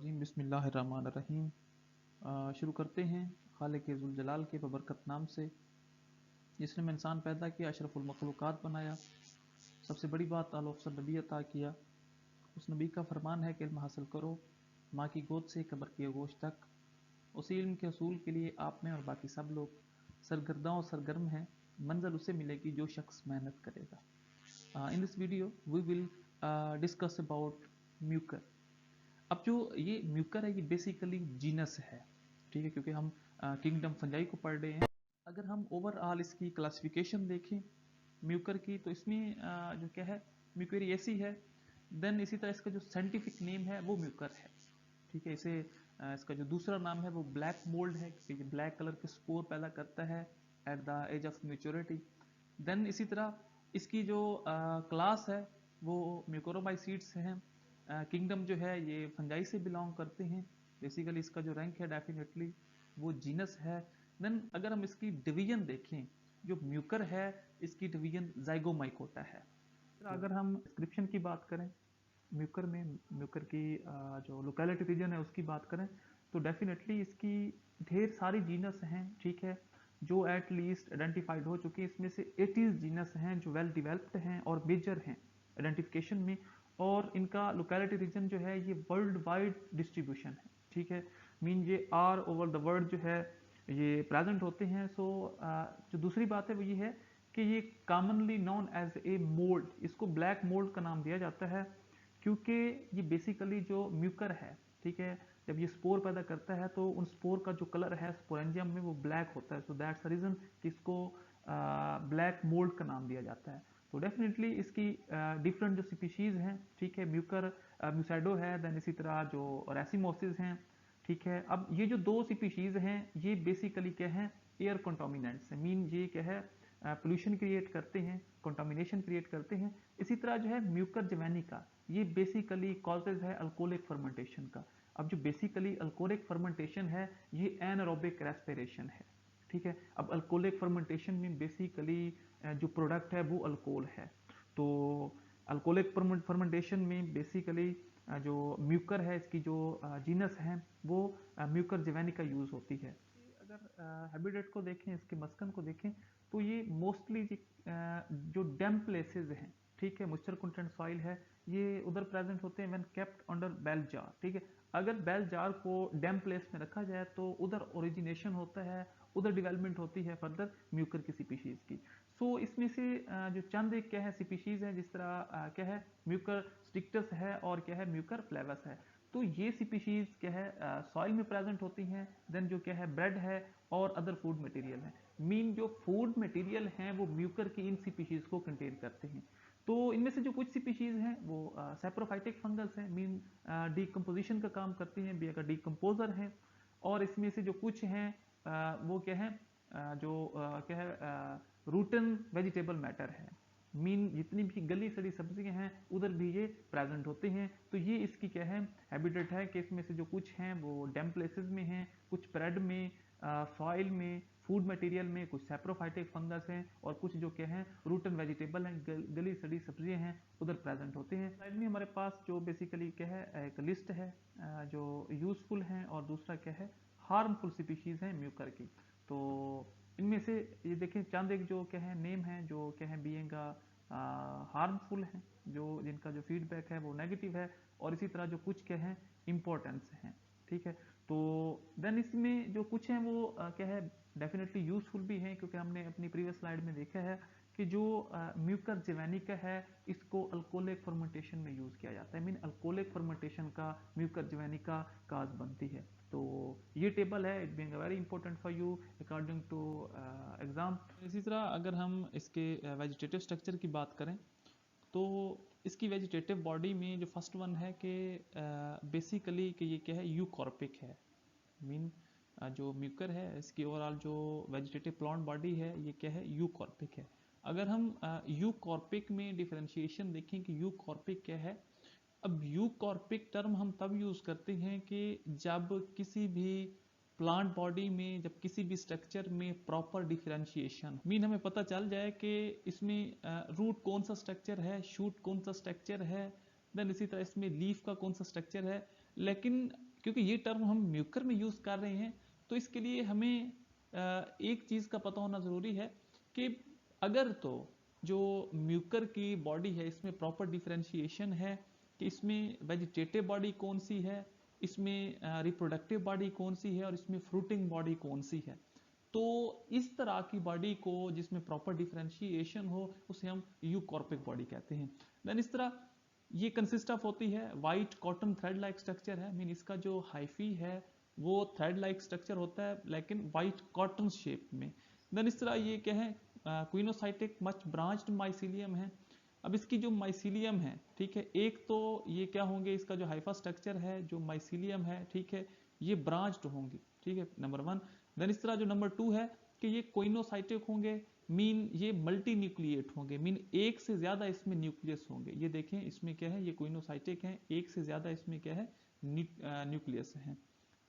रजीम बिस्मिल्लाहिर्रहमानिर्रहीम। शुरू करते हैं खालिक ज़ुल जलाल के बबरकत नाम से, जिसने में इंसान पैदा किया, अशरफुल मखलूक़ात बनाया, सबसे बड़ी बात आला अफ़ज़ल नबी अता किया। उस नबी का फरमान है कि इल्म हासिल करो माँ की गोद से कब्र की आगोश तक। उसी इल्म के असूल के लिए आप में और बाकी सब लोग सरगर्दा और सरगर्म हैं। मंजिल उसे मिलेगी जो शख्स मेहनत करेगा। In this video we will discuss about Mucor. अब जो ये म्यूकर है ये बेसिकली जीनस है, ठीक है, क्योंकि हम किंगडम फंजाई को पढ़ रहे हैं। अगर हम ओवरऑल इसकी क्लासिफिकेशन देखें म्यूकर की, तो इसमें जो क्या है म्यूकरी ऐसी है। देन इसी तरह इसका जो साइंटिफिक नेम है वो म्यूकर है, ठीक है। इसे इसका जो दूसरा नाम है वो ब्लैक मोल्ड है, क्योंकि ये ब्लैक कलर के स्पोर पैदा करता है at the age of maturity. Then इसी तरह इसकी जो क्लास है वो म्यूकोरोमाइसीड्स हैं। किंगडम जो है ये फंजाई से बिलोंग करते हैं। बेसिकली इसका जो रैंक है डेफिनेटली वो जीनस है। देन अगर हम इसकी डिवीजन देखें, जो म्यूकर है इसकी डिवीजन जाइगोमाइकोटा है। अगर हम डिस्क्रिप्शन की बात करें म्यूकर में, म्यूकर की जो लोकेलिटी रीजन है उसकी बात करें, तो डेफिनेटली इसकी ढेर सारी जीनस हैं, ठीक है, जो एट लीस्ट आइडेंटिफाइड हो चुकी हैं। इसमें से 80 जीनस हैं जो वेल डिवेल्प्ड हैं और मेजर हैं आइडेंटिफिकेशन में, और इनका लोकेलिटी रीजन जो है ये वर्ल्ड वाइड डिस्ट्रीब्यूशन है, ठीक है। मीन ये आर ओवर द वर्ल्ड जो है ये प्रेजेंट होते हैं। सो जो दूसरी बात है वो ये है कि ये commonly known as a mould, इसको ब्लैक मोल्ड का नाम दिया जाता है, क्योंकि ये बेसिकली जो म्यूकर है, ठीक है, जब ये स्पोर पैदा करता है तो उन स्पोर का जो कलर है स्पोरेंजियम में वो ब्लैक होता है। सो दैट्स द रीज़न कि इसको ब्लैक मोल्ड का नाम दिया जाता है। तो डेफिनेटली इसकी डिफरेंट जो स्पीशीज़ हैं, ठीक है, म्यूकर म्यूसैडो है, देन इसी तरह जो रेसिमोसिस हैं, ठीक है। अब ये जो दो स्पीशीज़ हैं ये बेसिकली क्या है, एयर कंटामिनेंट्स है। मीन ये क्या है, पोल्यूशन क्रिएट करते हैं, कंटामिनेशन क्रिएट करते हैं। इसी तरह जो है म्यूकर जवैनिका, ये बेसिकली कॉजेज है अल्कोहलिक फर्मेंटेशन का। अब जो बेसिकली अल्कोहलिक फर्मेंटेशन है ये एनारोबिक रेस्पिरेशन है, ठीक है। अब अल्कोहलिक फर्मेंटेशन में बेसिकली जो प्रोडक्ट है वो अल्कोहल है। तो अल्कोहलिक फर्मेंटेशन में बेसिकली जो म्यूकर है इसकी जो जीनस है वो म्यूकर जवैनिका यूज़ होती है। अगर हैबिटेट को देखें, इसके मस्कन को देखें, तो ये मोस्टली जो डैम्प प्लेसेस हैं, ठीक है, मॉइस्चर कंटेंट सॉइल है, ये उधर प्रेजेंट होते हैं when kept under bell jar, ठीक है। अगर बेल जार को डैम्प प्लेस में रखा जाए तो उधर ओरिजिनेशन होता है, उधर डेवलपमेंट होती है फर्दर म्यूकर की स्पीशीज़ की। सो इसमें से जो चंद एक क्या है स्पीशीज़ है, जिस तरह क्या है म्यूकर स्टिक्टस है और क्या है म्यूकर फ्लेवस है। तो ये स्पीशीज़ क्या है सॉइल में प्रेजेंट होती हैं। देन जो क्या है ब्रेड है और अदर फूड मटेरियल है। मीन जो फूड मटेरियल हैं वो म्यूकर की इन स्पीशीज़ को कंटेन करते हैं। तो इनमें से जो कुछ स्पीशीज़ हैं वो सैप्रोफाइटिक फंगस हैं, मीन डीकम्पोजिशन का काम करती हैं, भी डीकम्पोजर हैं। और इसमें से जो कुछ हैं वो क्या है जो क्या है रूटन वेजिटेबल मैटर है। मीन जितनी भी गली सड़ी सब्जियां हैं उधर भी ये प्रेजेंट होते हैं। तो ये इसकी क्या है हैबिटेट है कि इसमें से जो कुछ हैं वो डैम्प प्लेसेस में हैं, कुछ ब्रेड में, सॉइल में, फूड मटेरियल में, कुछ सैप्रोफाइटिक फंगस हैं, और कुछ जो क्या है रूटन वेजिटेबल हैं, गली सड़ी सब्जियां हैं, उधर प्रेजेंट होते हैं। साइड में हमारे पास जो बेसिकली क्या है एक लिस्ट है जो यूजफुल हैं और दूसरा क्या है हार्मफुल स्पीशीज़ हैं म्यूकर की। तो इनमें से ये देखें चंद एक जो क्या है नेम है जो क्या है बीइंग हार्मफुल हैं, जो जिनका जो फीडबैक है वो नेगेटिव है, और इसी तरह जो कुछ क्या है इम्पोर्टेंस हैं, ठीक है। तो देन इसमें जो कुछ हैं वो क्या है डेफिनेटली यूजफुल भी हैं, क्योंकि हमने अपनी प्रीवियस स्लाइड में देखा है कि जो म्यूकर जवैनिका है इसको अल्कोहलिक फर्मेंटेशन में यूज़ किया जाता है। मीन अल्कोहलिक फर्मेंटेशन का म्यूकर जवैनिका काज बनती है। तो ये टेबल है, it being very important for you according to exam. इसी तरह अगर हम इसके वेजिटेटिव स्ट्रक्चर की बात करें, तो इसकी वेजिटेटिव बॉडी में जो फर्स्ट वन है कि बेसिकली कि ये क्या है यूकॉर्पिक है। मीन जो म्यूकर है इसकी ओवरऑल जो वेजिटेटिव प्लांट बॉडी है ये क्या है यूकॉर्पिक है। अगर हम यूकॉर्पिक में डिफरेंशिएशन देखें कि यूकॉर्पिक क्या है, अब यूकॉर्पिक टर्म हम तब यूज़ करते हैं कि जब किसी भी प्लांट बॉडी में, जब किसी भी स्ट्रक्चर में प्रॉपर डिफरेंशिएशन मीन हमें पता चल जाए कि इसमें रूट कौन सा स्ट्रक्चर है, शूट कौन सा स्ट्रक्चर है, देन इसी तरह इसमें लीफ का कौन सा स्ट्रक्चर है। लेकिन क्योंकि ये टर्म हम म्यूकर में यूज कर रहे हैं, तो इसके लिए हमें एक चीज का पता होना जरूरी है कि अगर तो जो म्यूकर की बॉडी है इसमें प्रॉपर डिफरेंशिएशन है कि इसमें वेजिटेटिव बॉडी कौन सी है, इसमें रिप्रोडक्टिव बॉडी कौन सी है और इसमें फ्रूटिंग बॉडी कौन सी है, तो इस तरह की बॉडी को जिसमें प्रॉपर डिफरेंशिएशन हो उसे हम यूकॉर्पिक बॉडी कहते हैं। देन इस तरह ये कंसिस्ट ऑफ होती है white cotton thread like structure है, मीन इसका जो हाइफी है वो थ्रेड लाइक स्ट्रक्चर होता है लेकिन वाइट कॉटन शेप में। देन इस तरह ये क्या है क्विनोसाइटिक मच ब्रांच्ड माइसिलियम है। अब इसकी जो माइसिलियम है, ठीक है, एक तो ये क्या होंगे, इसका जो हाइफा स्ट्रक्चर है जो माइसिलियम है, ठीक है, ये ब्रांच्ड होंगी, ठीक है, नंबर 1। देन इस तरह जो नंबर 2 है कि ये कोइनोसाइटिक होंगे, मीन ये मल्टी न्यूक्लिएट होंगे, मीन एक से ज्यादा इसमें न्यूक्लियस होंगे। ये देखें इसमें क्या है, ये कोइनोसाइटिक है, एक से ज्यादा इसमें क्या है न्यूक्लियस है।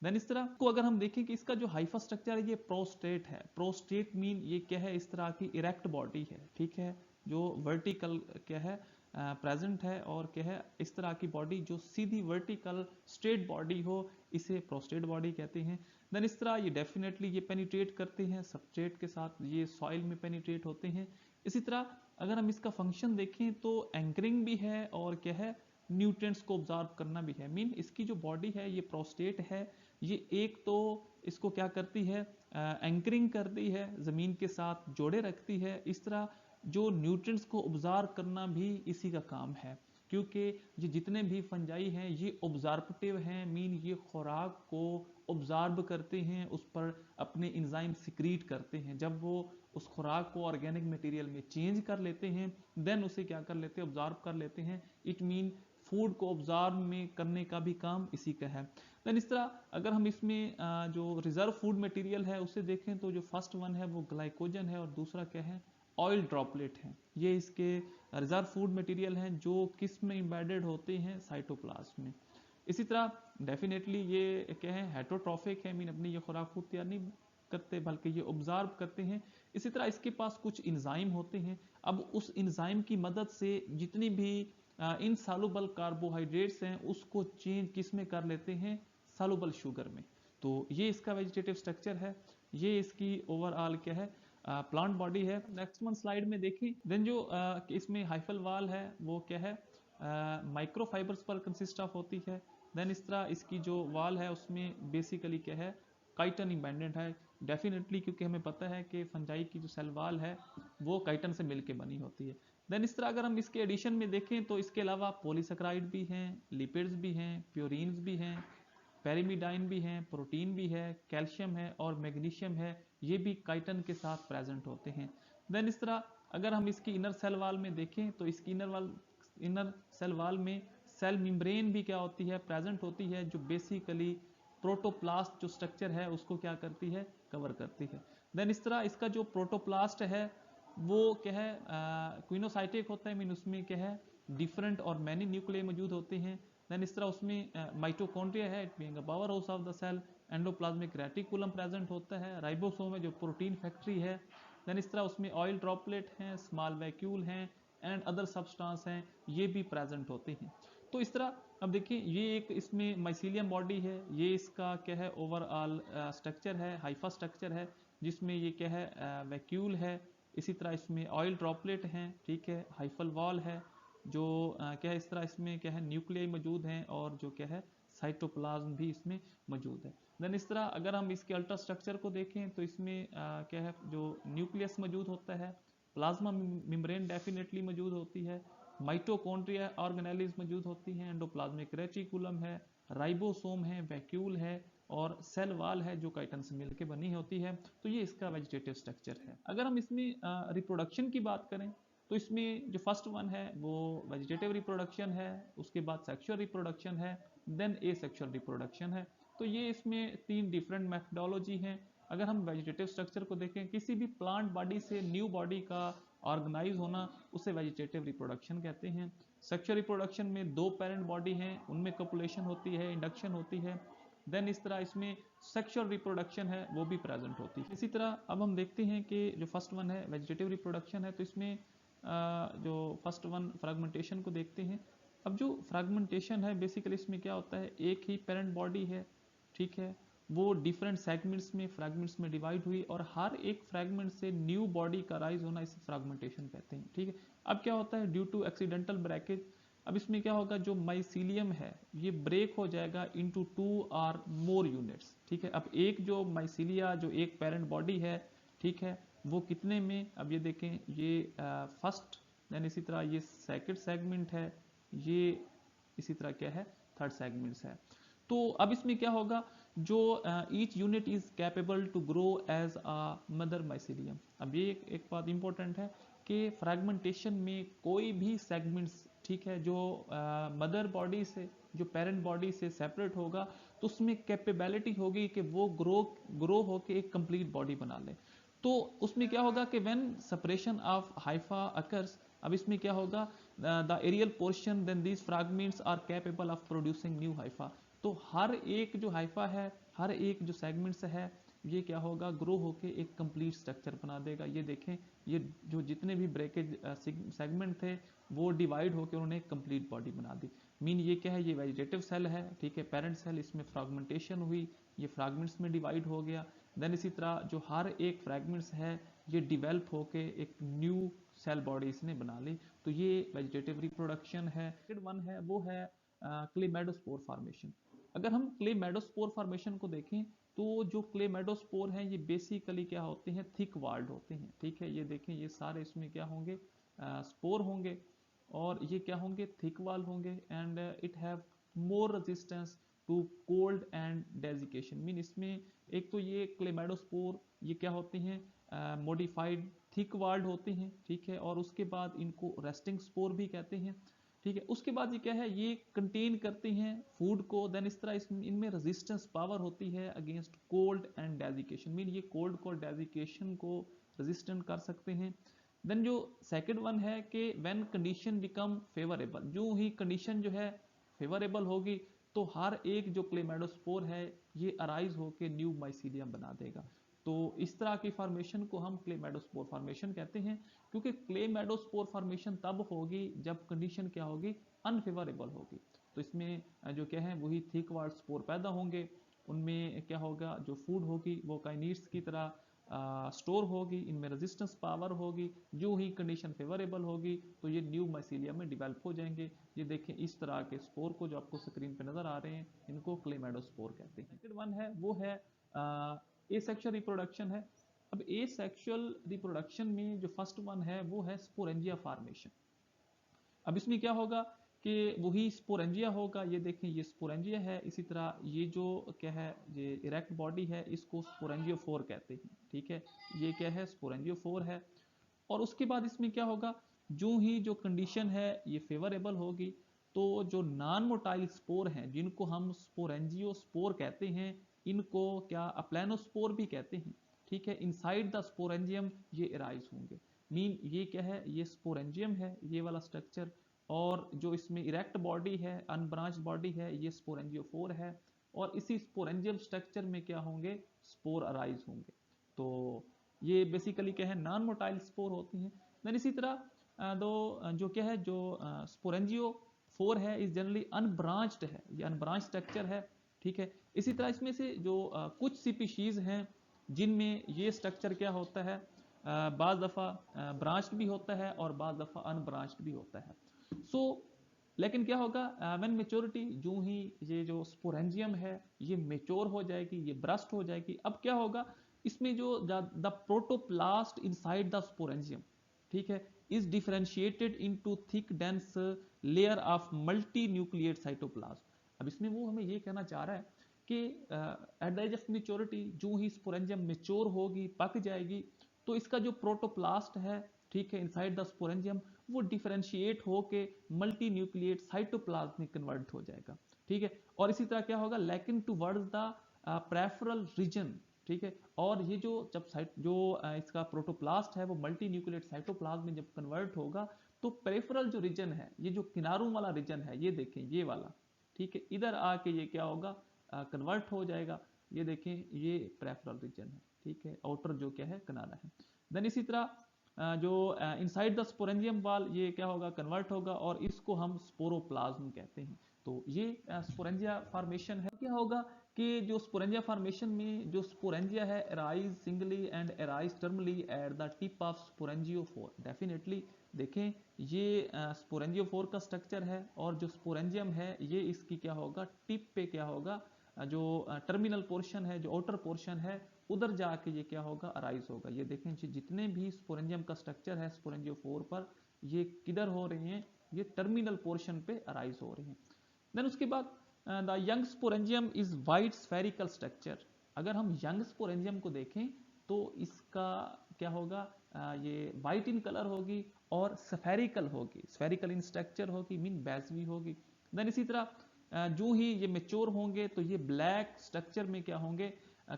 देन इस तरह को अगर हम देखें कि इसका जो हाइफा स्ट्रक्चर है ये प्रोस्टेट है। प्रोस्टेट मीन ये क्या है, इस तरह की इरेक्ट बॉडी है, ठीक है, जो वर्टिकल क्या है प्रेजेंट है, और क्या है इस तरह की बॉडी जो सीधी वर्टिकल स्ट्रेट बॉडी हो, इसे प्रोस्टेट बॉडी कहते हैं। देन इस तरह ये डेफिनेटली ये पेनिट्रेट करते हैं सबस्ट्रेट के साथ, ये सॉइल में पेनिट्रेट होते हैं। इसी तरह अगर हम इसका फंक्शन देखें तो एंकरिंग भी है और क्या है न्यूट्रिएंट्स को ऑब्जॉर्व करना भी है। मीन इसकी जो बॉडी है ये प्रोस्टेट है, ये एक तो इसको क्या करती है एंकरिंग करती है, जमीन के साथ जोड़े रखती है। इस तरह जो न्यूट्रिएंट्स को ऑब्जॉर्व करना भी इसी का काम है, क्योंकि ये जितने भी फंजाई हैं ये ऑब्जॉर्वेटिव हैं, मीन ये खुराक को ऑब्जॉर्व करते हैं, उस पर अपने इंजाइम सिक्रीट करते हैं। जब वो उस खुराक को ऑर्गेनिक मटेरियल में चेंज कर लेते हैं, देन उसे क्या कर लेते हैं, ऑब्जॉर्व कर लेते हैं। इट मीन फूड को ऑब्जॉर्व में करने का भी काम इसी का है। देन इस तरह अगर हम इसमें जो रिजर्व फूड मटेरियल है उसे देखें तो जो फर्स्ट वन है वो ग्लाइकोजन है और दूसरा क्या है ऑयल ड्रॉपलेट है। ये इसके रिजर्व फूड मटेरियल हैं जो किस में इम्बेडेड होते हैं, साइटोप्लाज्म में। इसी तरह डेफिनेटली ये क्या है हेटरोट्रॉफिक है, मीन अपनी ये खुराक खुद तैयार नहीं करते बल्कि ये ऑब्जर्व करते हैं। इसी तरह इसके पास कुछ इंजाइम होते हैं, अब उस इंजाइम की मदद से जितनी भी इनसॉल्युबल कार्बोहाइड्रेट्स हैं उसको चेंज किस में कर लेते हैं, सॉल्युबल शुगर में। तो ये इसका वेजिटेटिव स्ट्रक्चर है, ये इसकी ओवरऑल क्या है प्लांट बॉडी है। नेक्स्ट वन स्लाइड में देखिए, देन जो इसमें हाइफल वाल है वो क्या है माइक्रोफाइबर्स पर कंसिस्ट ऑफ होती है। देन इस तरह इसकी जो वाल है उसमें बेसिकली क्या है काइटन इम्बेडेड है, डेफिनेटली, क्योंकि हमें पता है कि फंजाई की जो सेल वाल है वो काइटन से मिलकर बनी होती है। देन इस तरह अगर हम इसके एडिशन में देखें तो इसके अलावा पॉलीसेकेराइड भी हैं, लिपिड्स भी हैं, प्योरीन्स भी हैं, पेरिमिडाइन भी हैं, प्रोटीन भी है, कैल्शियम है और मैग्नीशियम है, ये भी काइटन के साथ प्रेजेंट होते हैं। देन इस तरह अगर हम इसकी इनर सेल वाल में देखें तो इसकी इनर सेल वाल में सेल मेम्ब्रेन भी क्या होती है, प्रेजेंट होती है, जो बेसिकली प्रोटोप्लास्ट जो स्ट्रक्चर है उसको क्या करती है, कवर करती है। देन इस तरह इसका जो प्रोटोप्लास्ट है वो क्या है क्विनोसाइटिक होता है, मीन उसमें क्या है डिफरेंट और मैनी न्यूक्लियाई मौजूद होते हैं। देन इस तरह उसमें माइटोकॉन्ड्रिया है, it being a power house of the cell, endoplasmic reticulum present होता है, राइबोसोम है जो प्रोटीन फैक्ट्री है। देन इस तरह उसमें ऑयल ड्रॉपलेट हैं, स्मॉल वैक्यूल हैं एंड अदर सब्सटेंस हैं, ये भी प्रेजेंट होते हैं। तो इस तरह अब देखिए ये एक इसमें माइसीलियम बॉडी है, ये इसका क्या है ओवरऑल स्ट्रक्चर है, हाइफा स्ट्रक्चर है, जिसमें ये क्या है वैक्यूल है। इसी तरह इसमें ऑयल ड्रॉपलेट हैं, ठीक है, हाइफल वॉल है, जो क्या है इस तरह इसमें क्या है न्यूक्लियाई मौजूद हैं और जो क्या है साइटोप्लाज्म भी इसमें मौजूद है। देन इस तरह अगर हम इसके अल्ट्रा स्ट्रक्चर को देखें तो इसमें क्या है जो न्यूक्लियस मौजूद होता है, प्लाज्मा मेम्ब्रेन डेफिनेटली मौजूद होती है, माइटोकॉन्ड्रिया ऑर्गेनेलिज मौजूद होती हैं, एंडोप्लाज्मिक रेटिकुलम है, राइबोसोम है, वैक्यूल है और सेल वाल है जो काइटन से मिलकर बनी होती है। तो ये इसका वेजिटेटिव स्ट्रक्चर है। अगर हम इसमें रिप्रोडक्शन की बात करें तो इसमें जो फर्स्ट वन है वो वेजिटेटिव रिप्रोडक्शन है, उसके बाद सेक्सुअल रिप्रोडक्शन है, देन एसेक्सुअल रिप्रोडक्शन है। तो ये इसमें 3 डिफरेंट मेथडोलॉजी हैं। अगर हम वेजिटेटिव स्ट्रक्चर को देखें, किसी भी प्लांट बॉडी से न्यू बॉडी का ऑर्गेनाइज होना उसे वेजिटेटिव रिप्रोडक्शन कहते हैं। सेक्सुअल रिप्रोडक्शन में 2 पेरेंट बॉडी हैं, उनमें कॉपुलेशन होती है, इंडक्शन होती है। देन इस तरह इसमें सेक्सुअल रिप्रोडक्शन है वो भी प्रेजेंट होती है। इसी तरह अब हम देखते हैं कि जो फर्स्ट वन है वेजिटेटिव रिप्रोडक्शन है, तो इसमें जो फर्स्ट वन फ्रेगमेंटेशन को देखते हैं अब जो फ्रैगमेंटेशन है बेसिकली इसमें क्या होता है, एक ही पेरेंट बॉडी है, ठीक है, वो डिफरेंट सेगमेंट्स में फ्रैगमेंट्स में डिवाइड हुई और हर एक फ्रैगमेंट से न्यू बॉडी का राइज होना इसे फ्रैगमेंटेशन कहते हैं, ठीक है। अब क्या होता है, ड्यू टू एक्सीडेंटल ब्रेकेज, अब इसमें क्या होगा, जो माइसीलियम है ये ब्रेक हो जाएगा इनटू 2 or more यूनिट्स, ठीक है। अब एक जो माइसीलिया जो एक पेरेंट बॉडी है, ठीक है, वो कितने में, अब ये देखें, ये फर्स्ट, देन इसी तरह ये सेकंड सेगमेंट है, ये इसी तरह क्या है, थर्ड सेगमेंट्स है। तो अब इसमें क्या होगा, जो each unit is capable to grow as a mother mycelium. अब ये एक बात इंपॉर्टेंट है कि फ्रैगमेंटेशन में कोई भी सेगमेंट्स, ठीक है, जो मदर बॉडी से, जो पेरेंट बॉडी से सेपरेट होगा, तो उसमें कैपेबिलिटी होगी कि वो ग्रो होके एक कंप्लीट बॉडी बना ले। तो उसमें क्या होगा कि when separation of hypha occurs, अब इसमें क्या होगा, the aerial portion then these fragments are capable of producing new hypha. तो हर एक जो हाइफा है, हर एक जो सेगमेंट्स है, ये क्या होगा, ग्रो होके एक कंप्लीट स्ट्रक्चर बना देगा। ये देखें, ये जो जितने भी ब्रेकेज सेगमेंट थे वो डिवाइड होकर उन्होंने एक कंप्लीट बॉडी बना दी। मीन ये क्या है, ये वेजिटेटिव सेल है, ठीक है, पेरेंट सेल, इसमें फ्रैगमेंटेशन हुई, ये फ्रैगमेंट्स में डिवाइड हो गया। देन इसी तरह जो हर एक फ्रैगमेंट्स है ये डिवेल्प होके एक न्यू सेल बॉडी इसने बना ली। तो ये वेजिटेटिव रिप्रोडक्शन है। सेकंड वन है वो है क्लेमेडोस्पोर फॉर्मेशन। अगर हम क्लेमेडोस्पोर फॉर्मेशन को देखें तो जो क्लेमेडोस्पोर हैं ये बेसिकली क्या होते हैं, थिक वाल्ड होते हैं, ठीक है। ये देखें, ये सारे इसमें क्या होंगे, स्पोर होंगे और ये क्या होंगे, थिक वाल होंगे and it have more resistance to cold and desiccation. Mean इसमें एक तो ये क्लेमेडोस्पोर ये क्या होते हैं, मॉडिफाइड थिक वाल्ड होते हैं, ठीक है, और उसके बाद इनको रेस्टिंग स्पोर भी कहते हैं, ठीक है। उसके बाद ये क्या है, ये कंटेन करते हैं फूड को, देन इस तरह इनमें रेजिस्टेंस पावर होती है against cold and desiccation. Mean ये कोल्ड को डेजिकेशन को रेजिस्टेंट कर सकते हैं। देन जो सेकंड वन है कि व्हेन कंडीशन बिकम फेवरेबल, जो ही कंडीशन जो है फेवरेबल होगी तो हर एक जो क्लेमेडोस्पोर है ये अराइज होकर न्यू माइसीलियम बना देगा। तो इस तरह की फॉर्मेशन को हम क्लेमेडोस्पोर फॉर्मेशन कहते हैं, क्योंकि क्लेमेडोस्पोर फॉर्मेशन तब होगी जब कंडीशन क्या होगी, अनफेवरेबल होगी। तो इसमें जो क्या है वही थिक वाल्ड स्पोर पैदा होंगे, उनमें क्या होगा, जो फूड होगी वो काइनीड्स की तरह स्टोर होगी, इनमें रेजिस्टेंस पावर होगी, जो ही कंडीशन फेवरेबल होगी तो ये न्यू माइसीलियम में डिवेल्प हो जाएंगे। ये देखें, इस तरह के स्पोर को जो आपको स्क्रीन पे नजर आ रहे हैं इनको क्लेमेडोस्पोर कहते हैं। सेकंड वन है वो है एसेक्सुअल रिप्रोडक्शन है। अब एसेक्सुअल रिप्रोडक्शन में जो फर्स्ट वन है वो है स्पोरेंजिया फॉर्मेशन। अब इसमें क्या होगा कि वही स्पोरेंजिया होगा, ये देखें, ये स्पोरेंजिया है, इसी तरह ये जो क्या है, ये इरेक्ट बॉडी है, इसको स्पोरेंजियोफोर कहते हैं, ठीक है। ये क्या है, स्पोरेंजियोफोर है। और उसके बाद इसमें क्या होगा, जो ही जो कंडीशन है ये फेवरेबल होगी तो जो नॉन मोटाइल स्पोर हैं जिनको हम स्पोरेंजियोस्पोर कहते हैं, इनको क्या अप्लेनोस्पोर भी कहते हैं, ठीक है, इनसाइड द स्पोरेंजियम ये एराइज होंगे। मीन ये क्या है, ये स्पोरेंजियम है, ये वाला स्ट्रक्चर, और जो इसमें इरेक्ट बॉडी है, अनब्रांच बॉडी है, ये स्पोरेंजियोफोर है, और इसी स्पोरेंजियम स्ट्रक्चर में क्या होंगे, स्पोर अराइज होंगे। तो ये बेसिकली क्या है, नॉन मोटाइल स्पोर होती हैं। देन इसी तरह दो जो क्या है, जो स्पोरेंजियो फोर है इस जनरली अनब्रांच्ड है, ये अनब्रांच स्ट्रक्चर है, ठीक है। इसी तरह इसमें से जो कुछ स्पीशीज हैं जिनमें ये स्ट्रक्चर क्या होता है, बाज दफ़ा ब्रांच्ड भी होता है और बाज दफ़ा अनब्रांच्ड भी होता है। सो लेकिन क्या होगा, व्हेन मेच्योरिटी, जो ही ये जो स्पोरेंजियम है ये मेच्योर हो जाएगी, ये ब्रस्ट हो जाएगी। अब क्या होगा, इसमें जो the protoplast inside the sporangium, ठीक है, is differentiated into thick dense layer of multi nucleate cytoplasm. अब इसमें वो हमें ये कहना चाह रहा है कि at the age of maturity, जो ही स्पोरेंजियम मेच्योर होगी, पक जाएगी, तो इसका जो प्रोटोप्लास्ट है, ठीक है, इनसाइड द स्पोरेंजियम, वो डिफरेंशिएट होके मल्टी न्यूक्लिएट साइटोप्लाज्म में कन्वर्ट हो जाएगा, ठीक है। और इसी तरह क्या होगा, लैकिंग टुवर्ड्स द प्रेफरल रीजन, ठीक है। और ये जो जब जो इसका प्रोटोप्लास्ट है वो मल्टी न्यूक्लिएट साइटोप्लाज्म में जब कन्वर्ट होगा तो पेरिफेरल जो रीजन है, ये जो किनारों वाला रीजन है, ये देखें ये वाला, ठीक है, इधर आके ये क्या होगा, कन्वर्ट हो जाएगा। ये देखें, ये प्रेफरल रीजन है, ठीक है, आउटर जो क्या है किनारा है। देन इसी तरह जो इनसाइड द स्पोरेंजियम वाल ये क्या होगा, कन्वर्ट होगा और इसको हम स्पोरोप्लाज्म कहते हैं। तो ये स्पोरेंजिया फॉर्मेशन है। क्या होगा कि जो स्पोरेंजिया फॉर्मेशन में जो स्पोरेंजिया है arise singly and arise terminally at the tip of sporangiophore. Definitely देखें ये स्पोरेंजियोफोर का स्ट्रक्चर है और जो स्पोरेंजियम है ये इसकी क्या होगा, टिप पे क्या होगा, जो टर्मिनल पोर्शन है, जो आउटर पोर्शन है, उधर जाके ये क्या होगा, अराइज होगा। ये देखें जितने भी स्पोरेंजियम का स्ट्रक्चर है स्पोरेंजियोफोर पर, ये किधर हो रहे हैं, ये टर्मिनल पोर्शन पे अराइज हो रहे हैं। देन उसके बाद the young sporangium is white spherical structure. अगर हम यंग स्पोरेंजियम को देखें तो इसका क्या होगा, ये वाइट इन कलर होगी और स्फेरिकल होगी, स्फेरिकल इन स्ट्रक्चर होगी, मीन बैजवी होगी। देन इसी तरह जो ही ये मेच्योर होंगे तो ये ब्लैक स्ट्रक्चर में क्या होंगे,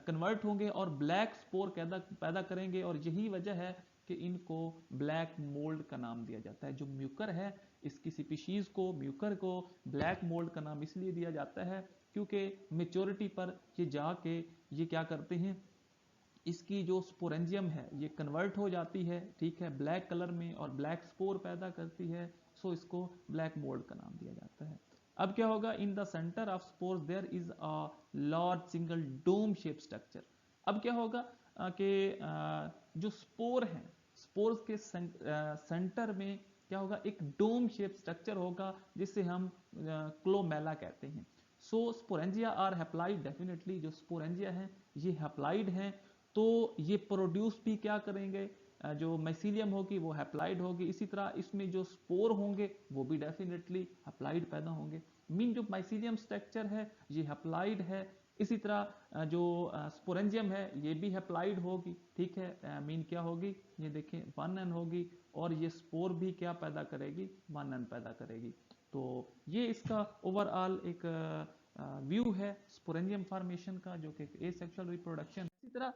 कन्वर्ट होंगे और ब्लैक स्पोर पैदा करेंगे। और यही वजह है कि इनको ब्लैक मोल्ड का नाम दिया जाता है। जो म्यूकर है इसकी स्पीशीज को, म्यूकर को ब्लैक मोल्ड का नाम इसलिए दिया जाता है क्योंकि मेच्योरिटी पर ये जाके ये क्या करते हैं, इसकी जो स्पोरेंजियम है ये कन्वर्ट हो जाती है, ठीक है, ब्लैक कलर में और ब्लैक स्पोर पैदा करती है। सो इसको ब्लैक मोल्ड का नाम दिया जाता है। अब क्या होगा, in the centre of spores there is a large single dome shape structure. अब क्या होगा कि जो स्पोर हैं, स्पोर्स के सेंटर में क्या होगा, एक डोम शेप स्ट्रक्चर होगा जिसे हम क्लोमेला कहते हैं। सो स्पोरेंजिया आर हैप्लाइड। डेफिनेटली जो स्पोरेंजिया है ये हैप्लाइड हैं। तो ये प्रोड्यूस भी क्या करेंगे, जो माइसीलियम होगी वो हैप्लाइड होगी। इसी तरह इसमें जो स्पोर होंगे वो भी डेफिनेटली हैप्लाइड पैदा होंगे। मीन जो माइसीलियम स्ट्रक्चर है ये हैप्लाइड है। इसी तरह जो स्पोरेंजियम है ये भी हैप्लाइड होगी, ठीक है, मीन क्या होगी, ये देखें 1n होगी और ये स्पोर भी क्या पैदा करेगी, 1n पैदा करेगी। तो ये इसका ओवरऑल एक व्यू है स्पोरेंजियम फॉर्मेशन का, जो कि एसेक्सुअल रिप्रोडक्शन। इसी तरह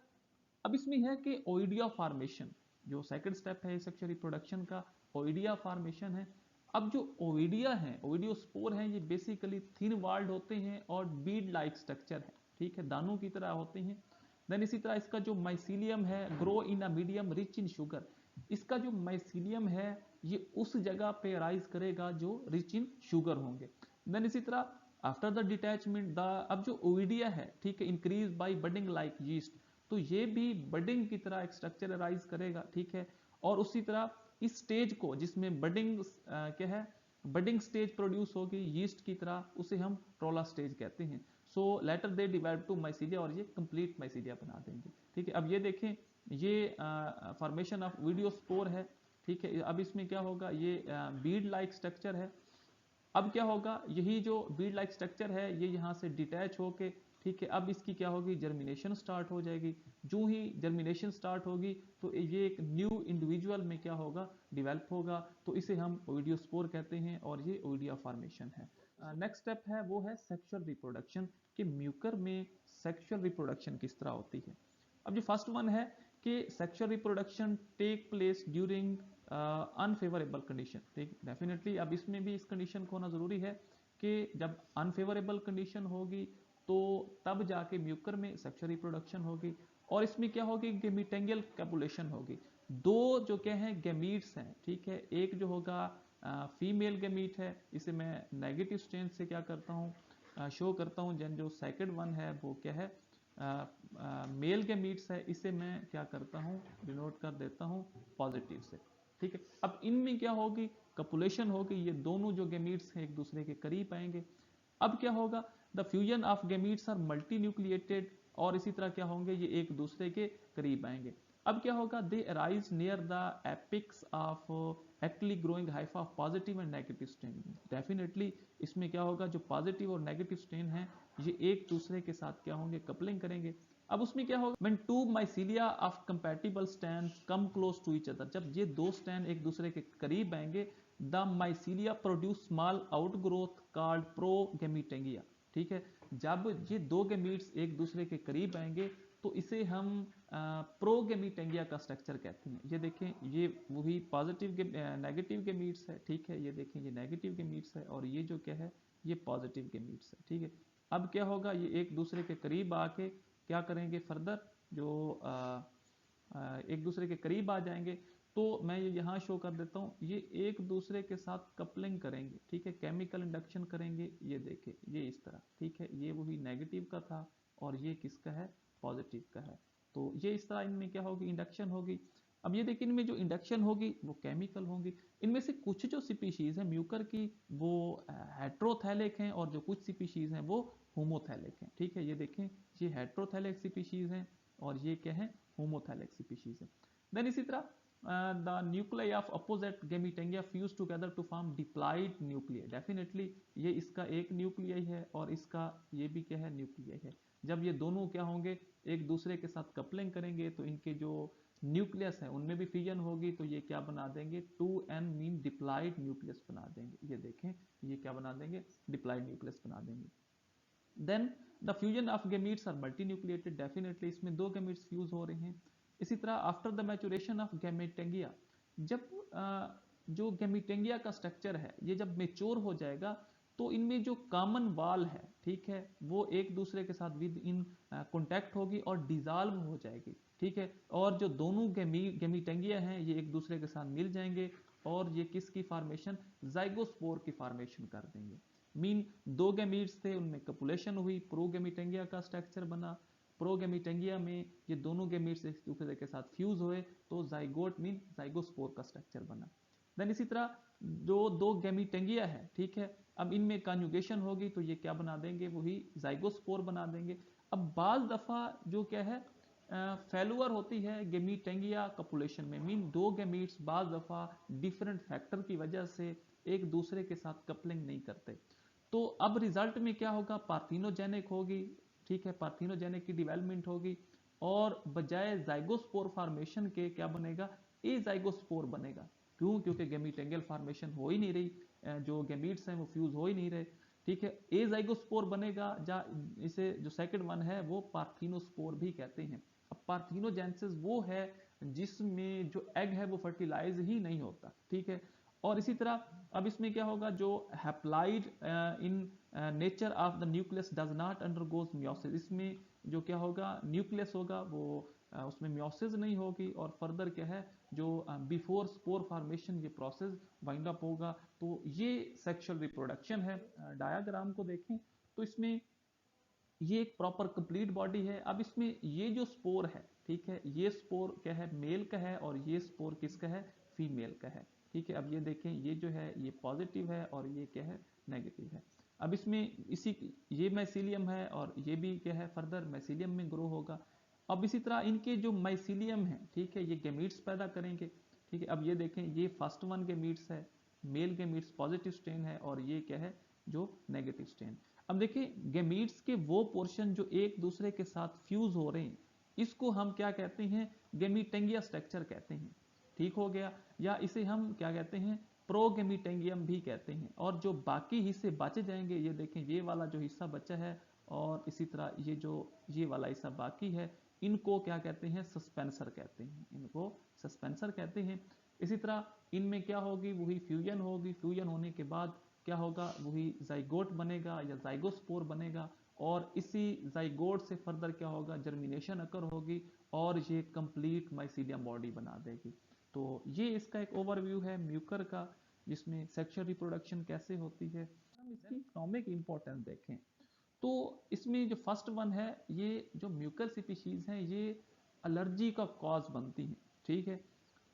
अब इसमें है कि ओइडिया फॉर्मेशन, जो सेकंड स्टेप है सेक्सुअल रिप्रोडक्शन का, ओइडिया फॉर्मेशन है। अब जो ओइडिया है, ओइडियोस्पोर हैं, ये बेसिकली थिन वॉल्ड होते हैं और बीड लाइक स्ट्रक्चर है, ठीक है, दानों की तरह होते हैं। देन इसी तरह इसका जो माइसीलियम है grow in a medium rich in sugar. इसका जो माइसीलियम है ये उस जगह पे राइज करेगा जो रिच इन शुगर होंगे। देन इसी तरह आफ्टर द डिटैचमेंट द, अब जो ओइडिया है, ठीक है, increase by budding like yeast. तो ये भी बडिंग की तरह एक स्ट्रक्चर राइज करेगा, ठीक है। और उसी तरह इस स्टेज को जिसमें बडिंग क्या है, बडिंग स्टेज प्रोड्यूस होगी यीस्ट की तरह, उसे हम ट्रोला स्टेज कहते हैं। So later they develop to mycelia और ये कंप्लीट माइसीलिया बना देंगे, ठीक है। अब ये देखें ये फॉर्मेशन ऑफ वीडियोस्पोर है, ठीक है। अब इसमें क्या होगा, ये बीड लाइक स्ट्रक्चर है। अब क्या होगा, यही जो बीड लाइक स्ट्रक्चर है ये यहाँ से डिटैच होके, ठीक है, अब इसकी क्या होगी, जर्मिनेशन स्टार्ट हो जाएगी। जो ही जर्मिनेशन स्टार्ट होगी तो ये एक न्यू इंडिविजुअल में क्या होगा, डेवलप होगा। तो इसे हम ओइडियोस्पोर कहते हैं और ये ओइडिया फॉर्मेशन है। नेक्स्ट स्टेप है वो है सेक्सुअल रिप्रोडक्शन, कि म्यूकर में सेक्सुअल रिप्रोडक्शन किस तरह होती है। अब जो फर्स्ट वन है कि sexual reproduction take place during unfavourable condition, ठीक, डेफिनेटली अब इसमें भी इस कंडीशन को होना जरूरी है कि जब अनफेवरेबल कंडीशन होगी तो तब जाके म्यूकर में सेक्सुअल रिप्रोडक्शन होगी। और इसमें क्या होगी, गेमीटेंगियल कैपुलेशन होगी। दो जो क्या है गैमीट्स हैं, ठीक है, एक जो होगा फीमेल गैमीट है, इसे मैं नेगेटिव स्ट्रेंथ से क्या करता हूँ, शो करता हूँ। जन जो सेकंड वन है वो क्या है, मेल गैमीट्स है, इसे मैं क्या करता हूँ, डिनोट कर देता हूँ पॉजिटिव से, ठीक है। अब इनमें क्या होगी, कपुलेशन होगी, ये दोनों जो गैमीट्स हैं एक दूसरे के करीब आएंगे। अब क्या होगा, the fusion of gametes are multinucleated, और इसी तरह क्या होंगे, ये एक दूसरे के करीब आएंगे। अब क्या होगा, they arise near the apex of actually growing hypha of positive and negative strain. Definitely इसमें क्या होगा, जो पॉजिटिव और नेगेटिव स्ट्रेन है ये एक दूसरे के साथ क्या होंगे, कपलिंग करेंगे। अब उसमें क्या होगा, when two mycelia of compatible strand come close to each other, जब ये दो स्टैंड एक दूसरे के करीब आएंगे, the mycelia produce small outgrowth called progametangia, ठीक है। जब ये दो गैमीट्स एक दूसरे के करीब आएंगे तो इसे हम प्रोगेमिटेंगिया का स्ट्रक्चर कहते हैं। ये देखें ये वही पॉजिटिव नेगेटिव गैमीट्स है, ठीक है, ये देखें ये नेगेटिव गैमीट्स है और ये जो क्या है ये पॉजिटिव गैमीट्स है, ठीक है। अब क्या होगा, ये एक दूसरे के करीब आके क्या करेंगे, फर्दर जो एक दूसरे के करीब आ जाएंगे तो मैं ये यहाँ शो कर देता हूँ, ये एक दूसरे के साथ कपलिंग करेंगे, ठीक है, केमिकल इंडक्शन करेंगे। ये देखें, ये इस तरह, ठीक है, ये वही नेगेटिव का था और ये किसका है, पॉजिटिव का है। तो ये इस तरह इनमें क्या होगी, इंडक्शन होगी। अब ये देखिए, इनमें जो इंडक्शन होगी वो केमिकल होगी। इनमें से कुछ जो स्पीशीज है म्यूकर की वो हेट्रोथैलिक हैं और जो कुछ स्पीशीज हैं वो होमोथैलिक हैं, ठीक है। ये देखें, ये हेट्रोथैलिक स्पीशीज हैं और ये क्या है, होमोथैलिक स्पीशीज है। देन इसी तरह the nuclei of opposite gametangia fuse together to form diploid nuclei। Definitely ये इसका एक न्यूक्लियाई है और इसका ये भी क्या है, न्यूक्लियाई है। जब ये दोनों क्या होंगे, एक दूसरे के साथ कपलिंग करेंगे तो इनके जो न्यूक्लियस है उनमें भी फ्यूजन होगी, तो ये क्या बना देंगे, 2n मीन डिप्लॉइड न्यूक्लियस बना देंगे। ये देखें, ये क्या बना देंगे, डिप्लॉइड न्यूक्लियस बना देंगे। Then the fusion of gametes are multinucleated. Definitely इसमें दो गैमीट्स फ्यूज हो रहे हैं। इसी तरह after the maturation of gametangia, जब जो गैमेटेंगिया का स्ट्रक्चर है ये जब मेच्योर हो जाएगा तो इनमें जो कॉमन वाल है, ठीक है, वो एक दूसरे के साथ विद इन कॉन्टैक्ट होगी और डिजॉल्व हो जाएगी, ठीक है। और जो दोनों गैमेटेंगिया हैं ये एक दूसरे के साथ मिल जाएंगे और ये किसकी फॉर्मेशन, जाइगोस्पोर की फॉर्मेशन कर देंगे। मीन दो गैमीट्स थे, उनमें कपुलेशन हुई, प्रोगैमेटेंगिया का स्ट्रक्चर बना। प्रोगैमेटेंगिया में ये दोनों गैमीट्स एक दूसरे के साथ फ्यूज हुए तो जाइगोट मीन जाइगोस्पोर का स्ट्रक्चर बना। देन इसी तरह जो दो गैमीटेंगिया है, ठीक है, अब इनमें कॉन्जुगेशन होगी तो ये क्या बना देंगे, वही जाइगोस्पोर बना देंगे। अब बाज दफा जो क्या है, फेलुअर होती है गैमीटेंगिया कपुलेशन में, मीन दो गैमीट्स बाज दफा डिफरेंट फैक्टर की वजह से एक दूसरे के साथ कपलिंग नहीं करते। तो अब रिजल्ट में क्या होगा, पार्थिनोजेनिक होगी, ठीक है, पार्थिनोजेनिक की डेवलपमेंट होगी और बजाय जाइगोस्पोर फॉर्मेशन के क्या बनेगा, ए जाइगोस्पोर बनेगा। क्यों, क्योंकि गैमीटेंगियल फॉर्मेशन हो ही नहीं रही, जो गैमीट्स हैं वो फ्यूज हो ही नहीं रहे, ठीक है। ए जाइगोस्पोर बनेगा, जा इसे जो सेकंड वन है वो पार्थिनोस्पोर भी कहते हैं। अब पार्थिनोजेनेसिस वो है जिसमें जो एग है वो फर्टिलाइज ही नहीं होता, ठीक है। और इसी तरह अब इसमें क्या होगा, जो haploid in nature of the nucleus does not undergoes meiosis, इसमें जो क्या होगा, न्यूक्लियस होगा वो उसमें मियोसिस नहीं होगी और फर्दर क्या है, जो बिफोर स्पोर फॉर्मेशन ये प्रोसेस वाइंड अप होगा। तो ये सेक्सुअल रिप्रोडक्शन है। डायग्राम को देखें तो इसमें ये एक प्रॉपर कंप्लीट बॉडी है। अब इसमें ये जो स्पोर है, ठीक है, ये स्पोर क्या है, मेल का है और ये स्पोर किसका है, फीमेल का है, ठीक है। अब ये देखें, ये जो है ये पॉजिटिव है और ये क्या है, नेगेटिव है। अब इसमें इसी ये माइसीलियम है और ये भी क्या है, फर्दर माइसीलियम में ग्रो होगा। अब इसी तरह इनके जो माइसीलियम है, ठीक है, ये गैमीट्स पैदा करेंगे, ठीक है। अब ये देखें, ये फर्स्ट वन गैमीट्स है, मेल गैमीट्स पॉजिटिव स्ट्रेन है और ये क्या है, जो नेगेटिव स्ट्रेन। अब देखिए, गैमीट्स के वो पोर्शन जो एक दूसरे के साथ फ्यूज हो रहे हैं इसको हम क्या कहते हैं, गैमीटेंगिया स्ट्रक्चर कहते हैं, ठीक हो गया। या इसे हम क्या कहते हैं, प्रोगैमीटेंगियम भी कहते हैं। और जो बाकी हिस्से बचे जाएंगे, ये देखें, ये वाला जो हिस्सा बचा है और इसी तरह ये जो ये वाला हिस्सा बाकी है, इनको क्या कहते हैं, सस्पेंसर कहते हैं, इनको सस्पेंसर कहते हैं। इसी तरह इनमें क्या होगी, वही फ्यूजन होगी, फ्यूजन होने के बाद क्या होगा, वही जाइगोट बनेगा या जाइगोस्पोर बनेगा और इसी जाइगोट से फर्दर क्या होगा, जर्मिनेशन अकर होगी और ये कंप्लीट माइसीलियम बॉडी बना देगी। तो ये इसका एक ओवरव्यू है म्यूकर का, जिसमें सेक्सुअल रिप्रोडक्शन कैसे होती है। हम इसकी इकोनॉमिक इंपॉर्टेंस देखें तो इसमें जो फर्स्ट वन है, ये जो म्यूकर स्पीशीज हैं ये एलर्जी का कॉज बनती हैं, ठीक है।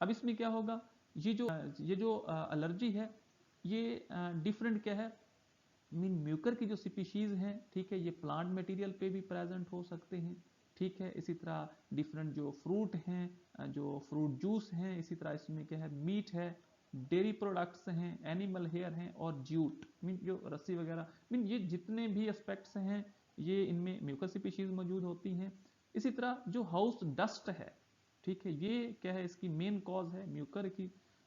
अब इसमें क्या होगा, ये जो एलर्जी है ये डिफरेंट क्या है, मीन म्यूकर की जो स्पीशीज हैं, ठीक है, ये प्लांट मटेरियल पे भी प्रेजेंट हो सकते हैं, ठीक है। इसी तरह डिफरेंट जो फ्रूट हैं, जो फ्रूट जूस हैं, इसी तरह इसमें क्या है, मीट है, डेयरी प्रोडक्ट्स हैं, एनिमल हेयर हैं और ज्यूट मीन जो रस्सी वगैरह, मीन ये जितने भी एस्पेक्ट्स हैं ये इनमें म्यूकर स्पीशीज मौजूद होती हैं। इसी तरह जो हाउस डस्ट है, ठीक है, ये क्या है, इसकी मेन कॉज है म्यूकर की।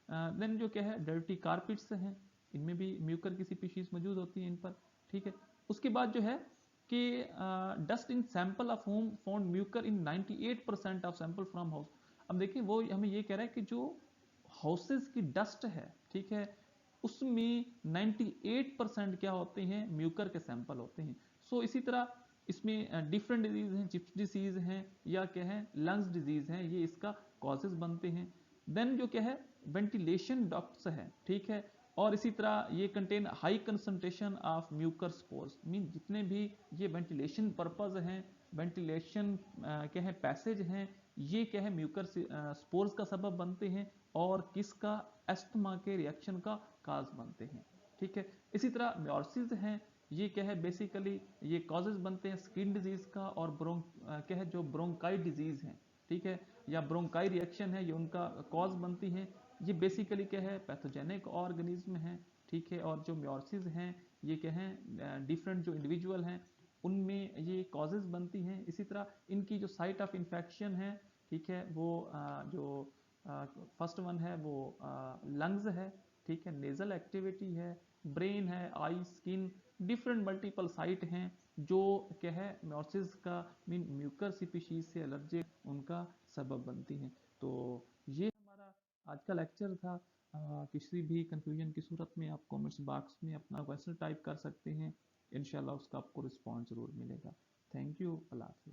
देन जो क्या है, डर्टी कारपेट्स हैं, इनमें भी म्यूकर की स्पीशीज मौजूद होती हैं इन पर, ठीक है। उसके बाद जो है कि dust in sample of home found Mucor in 98% of sample from house. अब देखिए, वो हमें ये कह रहा है कि जो हाउसेज की डस्ट है, ठीक है, उसमें 98% क्या होते हैं, म्यूकर के सैंपल होते हैं। सो इसी तरह इसमें डिफरेंट डिजीज हैं, चिप्स डिजीज हैं या क्या है, लंग्स डिजीज हैं, ये इसका कॉजेज बनते हैं। देन जो क्या है वेंटिलेशन डक्ट्स है, ठीक है। और इसी तरह ये contain high concentration of Mucor spores, mean जितने भी ये वेंटिलेशन पर्पज हैं, वेंटिलेशन क्या है पैसेज हैं, ये क्या है म्यूकर स्पोर्स का सबब बनते हैं और किसका, एस्थमा के रिएक्शन का काज बनते हैं, ठीक है। इसी तरह म्योसिस हैं, ये क्या है बेसिकली ये कॉजेज बनते हैं स्किन डिजीज का और क्या है जो ब्रोंकाई डिजीज है, ठीक है, या ब्रोंकाई रिएक्शन है, ये उनका कॉज बनती हैं। ये बेसिकली क्या है पैथोजेनिक ऑर्गेनिज्म है, ठीक है। और जो म्योसिस हैं ये क्या है डिफरेंट जो इंडिविजुअल हैं उनमें ये कॉजेज बनती हैं। इसी तरह इनकी जो साइट ऑफ इन्फेक्शन है, ठीक है, वो जो फर्स्ट वन है वो लंग्स है, ठीक है, नेजल एक्टिविटी है, ब्रेन है, आई, स्किन, डिफरेंट मल्टीपल साइट हैं जो क्या है म्योसिस का मीन म्यूकर स्पीशीज से एलर्जिक उनका सबब बनती हैं। तो ये हमारा आज का लेक्चर था। किसी भी कंफ्यूजन की सूरत में आप कमेंट्स बॉक्स में अपना क्वेश्चन टाइप कर सकते हैं, इंशाल्लाह उसका आपको रिस्पॉन्स जरूर मिलेगा। थैंक यू, अल्लाह हाफिज़।